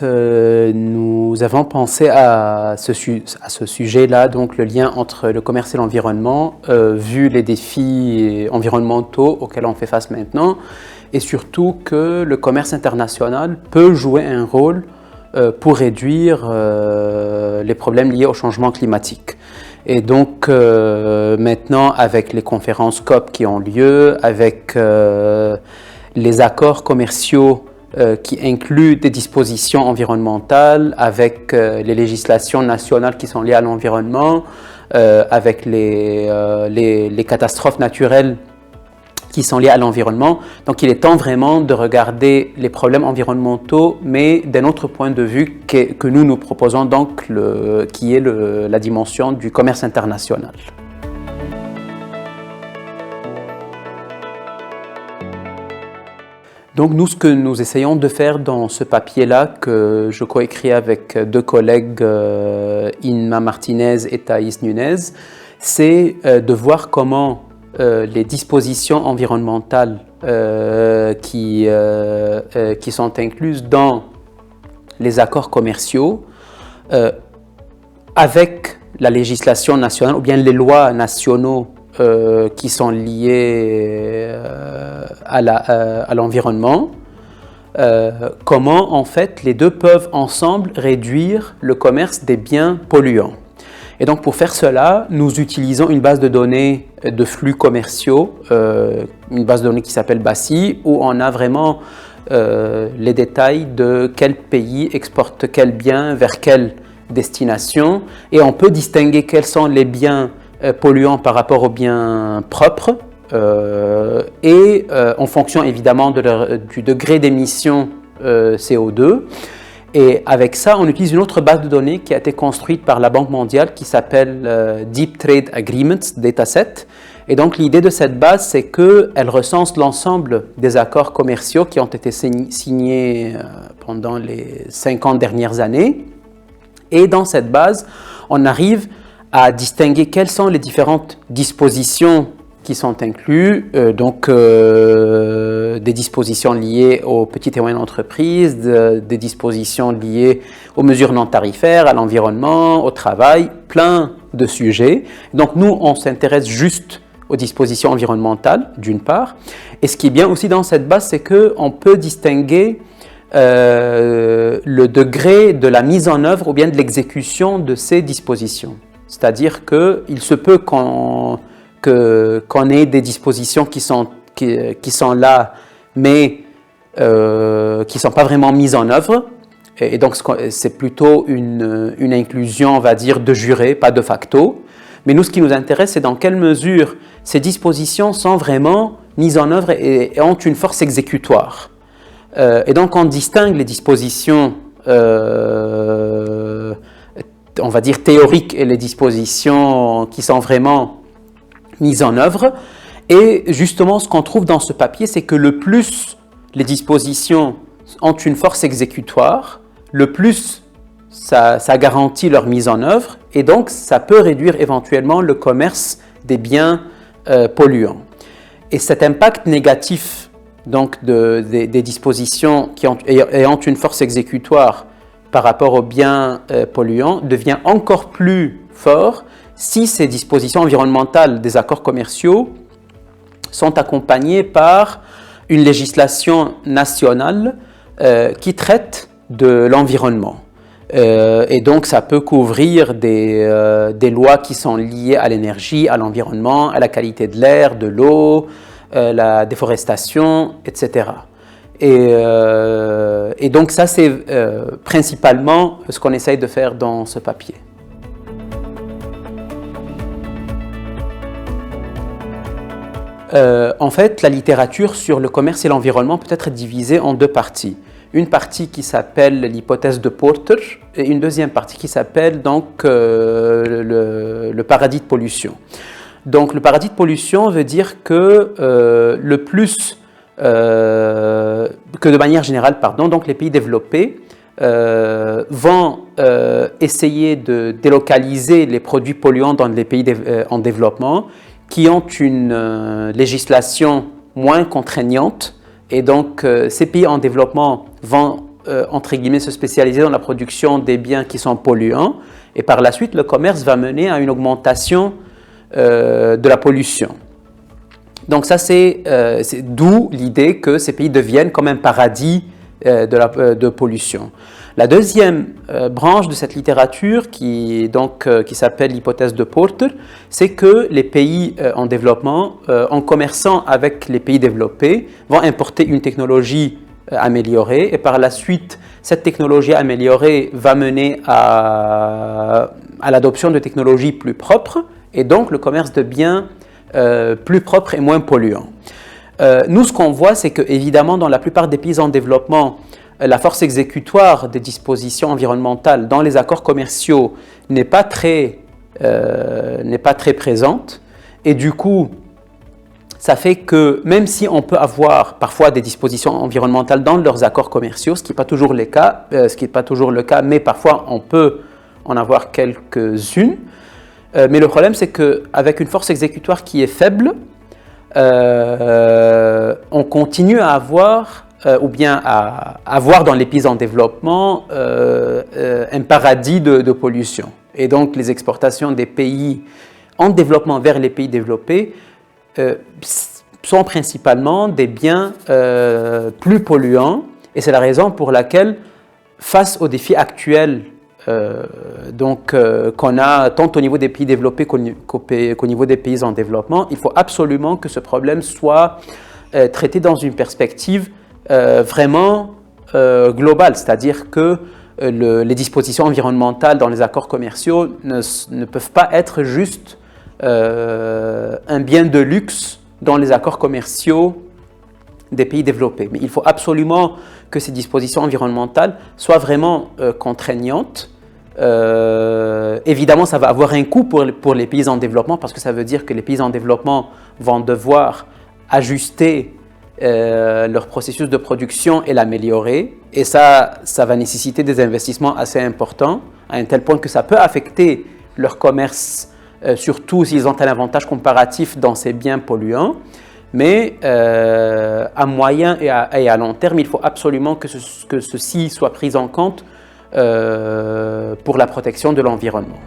nous avons pensé à ce sujet-là, donc le lien entre le commerce et l'environnement, vu les défis environnementaux auxquels on fait face maintenant, et surtout que le commerce international peut jouer un rôle pour réduire les problèmes liés au changement climatique. Et donc maintenant, avec les conférences COP qui ont lieu, avec les accords commerciaux qui incluent des dispositions environnementales, avec les législations nationales qui sont liées à l'environnement, avec les catastrophes naturelles qui sont liées à l'environnement. Donc il est temps vraiment de regarder les problèmes environnementaux, mais d'un autre point de vue que nous proposons, donc qui est la dimension du commerce international. Donc nous, ce que nous essayons de faire dans ce papier-là, que je coécris avec deux collègues, Inma Martinez et Thaïs Nunez, c'est de voir comment les dispositions environnementales qui sont incluses dans les accords commerciaux avec la législation nationale ou bien les lois nationaux qui sont liées à l'environnement, comment en fait les deux peuvent ensemble réduire le commerce des biens polluants. Et donc pour faire cela, nous utilisons une base de données de flux commerciaux, une base de données qui s'appelle BASI, où on a vraiment les détails de quel pays exporte quel bien vers quelle destination, et on peut distinguer quels sont les biens polluants par rapport aux biens propres, et en fonction évidemment du degré d'émission CO2. Et avec ça, on utilise une autre base de données qui a été construite par la Banque mondiale qui s'appelle Deep Trade Agreements Dataset. Et donc l'idée de cette base, c'est qu'elle recense l'ensemble des accords commerciaux qui ont été signés pendant les 50 dernières années. Et dans cette base, on arrive à distinguer quelles sont les différentes dispositions qui sont incluses, des dispositions liées aux petites et moyennes entreprises, des dispositions liées aux mesures non tarifaires, à l'environnement, au travail, plein de sujets. Donc nous, on s'intéresse juste aux dispositions environnementales, d'une part. Et ce qui est bien aussi dans cette base, c'est qu'on peut distinguer le degré de la mise en œuvre ou bien de l'exécution de ces dispositions. C'est-à-dire qu'il se peut qu'on ait des dispositions qui sont là, mais qui ne sont pas vraiment mises en œuvre. Et donc, c'est plutôt une inclusion, on va dire, de juré, pas de facto. Mais nous, ce qui nous intéresse, c'est dans quelle mesure ces dispositions sont vraiment mises en œuvre et ont une force exécutoire. Et donc, on distingue les dispositions on va dire théoriques et les dispositions qui sont vraiment mises en œuvre. Et justement, ce qu'on trouve dans ce papier, c'est que le plus les dispositions ont une force exécutoire, le plus ça garantit leur mise en œuvre, et donc ça peut réduire éventuellement le commerce des biens polluants. Et cet impact négatif donc des dispositions ayant une force exécutoire par rapport aux biens polluants devient encore plus fort si ces dispositions environnementales des accords commerciaux sont accompagnées par une législation nationale qui traite de l'environnement. Et donc ça peut couvrir des lois qui sont liées à l'énergie, à l'environnement, à la qualité de l'air, de l'eau, la déforestation, etc. Et donc ça, c'est principalement ce qu'on essaye de faire dans ce papier. En fait, la littérature sur le commerce et l'environnement peut être divisée en deux parties. Une partie qui s'appelle l'hypothèse de Porter et une deuxième partie qui s'appelle donc le paradis de pollution. Donc le paradis de pollution veut dire que que de manière générale, donc les pays développés vont essayer de délocaliser les produits polluants dans les pays en développement qui ont une législation moins contraignante. Et donc, ces pays en développement vont entre guillemets, se spécialiser dans la production des biens qui sont polluants. Et par la suite, le commerce va mener à une augmentation de la pollution. Donc ça, c'est d'où l'idée que ces pays deviennent comme un paradis de pollution. La deuxième branche de cette littérature, qui s'appelle l'hypothèse de Porter, c'est que les pays en développement, en commerçant avec les pays développés, vont importer une technologie améliorée et par la suite, cette technologie améliorée va mener à l'adoption de technologies plus propres et donc le commerce devient plus propre et moins polluant. Nous, ce qu'on voit, c'est que évidemment, dans la plupart des pays en développement, la force exécutoire des dispositions environnementales dans les accords commerciaux n'est pas très présente. Et du coup, ça fait que même si on peut avoir parfois des dispositions environnementales dans leurs accords commerciaux, ce qui n'est pas toujours le cas, mais parfois on peut en avoir quelques-unes. Mais le problème, c'est qu'avec une force exécutoire qui est faible, on continue à avoir dans les pays en développement un paradis de pollution. Et donc les exportations des pays en développement vers les pays développés sont principalement des biens plus polluants. Et c'est la raison pour laquelle, face aux défis actuels qu'on a tant au niveau des pays développés qu'au niveau des pays en développement, il faut absolument que ce problème soit traité dans une perspective vraiment globale, c'est-à-dire que les dispositions environnementales dans les accords commerciaux ne peuvent pas être juste un bien de luxe dans les accords commerciaux des pays développés. Mais il faut absolument que ces dispositions environnementales soient vraiment contraignantes. Évidemment, ça va avoir un coût pour les pays en développement parce que ça veut dire que les pays en développement vont devoir ajuster leur processus de production et l'améliorer. Et ça va nécessiter des investissements assez importants, à un tel point que ça peut affecter leur commerce, surtout s'ils ont un avantage comparatif dans ces biens polluants. Mais à moyen et à long terme, il faut absolument que ceci soit pris en compte pour la protection de l'environnement.